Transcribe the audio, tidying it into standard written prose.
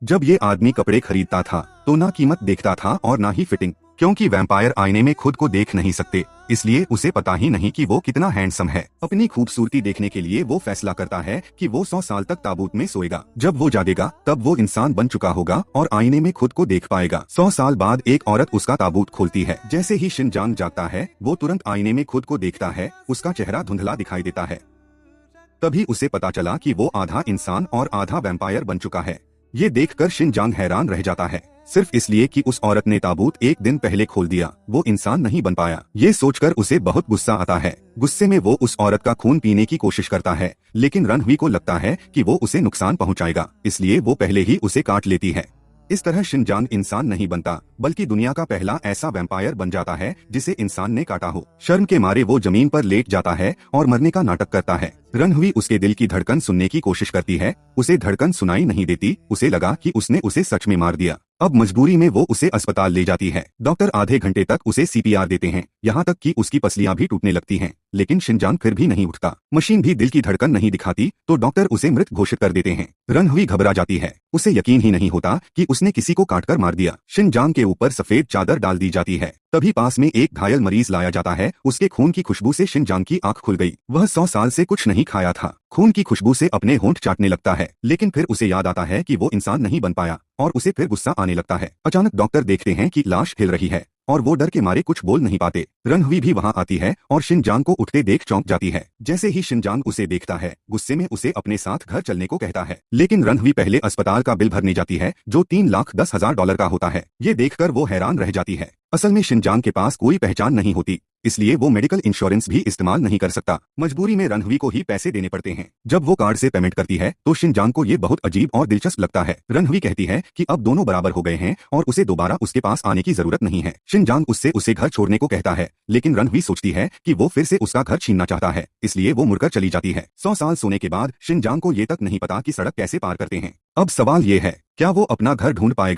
जब ये आदमी कपड़े खरीदता था तो ना कीमत देखता था और ना ही फिटिंग, क्योंकि वैम्पायर आईने में खुद को देख नहीं सकते, इसलिए उसे पता ही नहीं कि वो कितना हैंडसम है। अपनी खूबसूरती देखने के लिए वो फैसला करता है कि वो 100 साल तक ताबूत में सोएगा। जब वो जागेगा तब वो इंसान बन चुका होगा और आईने में खुद को देख पाएगा। 100 साल बाद एक औरत उसका ताबूत खोलती है। जैसे ही शिनजांग जागता है वो तुरंत आईने में खुद को देखता है। उसका चेहरा धुंधला दिखाई देता है। तभी उसे पता चला कि वो आधा इंसान और आधा वैम्पायर बन चुका है। ये देखकर शिनजांग हैरान रह जाता है, सिर्फ इसलिए कि उस औरत ने ताबूत एक दिन पहले खोल दिया, वो इंसान नहीं बन पाया। ये सोचकर उसे बहुत गुस्सा आता है। गुस्से में वो उस औरत का खून पीने की कोशिश करता है, लेकिन रनहुई को लगता है कि वो उसे नुकसान पहुंचाएगा, इसलिए वो पहले ही उसे काट लेती है। इस तरह शिनजांग इंसान नहीं बनता, बल्कि दुनिया का पहला ऐसा वैम्पायर बन जाता है जिसे इंसान ने काटा हो। शर्म के मारे वो जमीन पर लेट जाता है और मरने का नाटक करता है। रनहुई उसके दिल की धड़कन सुनने की कोशिश करती है, उसे धड़कन सुनाई नहीं देती। उसे लगा कि उसने उसे सच में मार दिया। अब मजबूरी में वो उसे अस्पताल ले जाती है। डॉक्टर आधे घंटे तक उसे सीपीआर देते हैं, यहाँ तक कि उसकी पसलियां भी टूटने लगती हैं, लेकिन शिनजांग फिर भी नहीं उठता। मशीन भी दिल की धड़कन नहीं दिखाती, तो डॉक्टर उसे मृत घोषित कर देते हैं। रनहुई घबरा जाती है, उसे यकीन ही नहीं होता कि उसने किसी को काटकर मार दिया। शिनजांग के ऊपर सफेद चादर डाल दी जाती है। तभी पास में एक घायल मरीज लाया जाता है। उसके खून की खुशबू से शिनजांग की आंख खुल गई। वह 100 साल से कुछ नहीं खाया था। खून की खुशबू से अपने होंठ चाटने लगता है, लेकिन फिर उसे याद आता है कि वो इंसान नहीं बन पाया और उसे फिर गुस्सा आने लगता है। अचानक डॉक्टर देखते हैं कि लाश हिल रही है और वो डर के मारे कुछ बोल नहीं पाते। रनहुई भी वहां आती है और शिनजांग को उठते देख चौंक जाती है। जैसे ही शिनजांग उसे देखता है, गुस्से में उसे अपने साथ घर चलने को कहता है, लेकिन रनहुई पहले अस्पताल का बिल भरने जाती है, जो $3,10,000 का होता है। ये देखकर वो हैरान रह जाती है। असल में शिनजांग के पास कोई पहचान नहीं होती, इसलिए वो मेडिकल इंश्योरेंस भी इस्तेमाल नहीं कर सकता। मजबूरी में रनहुई को ही पैसे देने पड़ते हैं। जब वो कार्ड से पेमेंट करती है तो शिनजांग को ये बहुत अजीब और दिलचस्प लगता है। रनहुई कहती है कि अब दोनों बराबर हो गए हैं और उसे दोबारा उसके पास आने की जरूरत नहीं है। शिनजांग उससे उसे घर छोड़ने को कहता है, लेकिन रनहुई सोचती है कि वो फिर से उसका घर छीनना चाहता है, इसलिए वो मुड़कर चली जाती है। 100 साल सोने के बाद शिनजांग को ये तक नहीं पता कि सड़क कैसे पार करते हैं। अब सवाल ये है, क्या वो अपना घर ढूंढ पाएगा?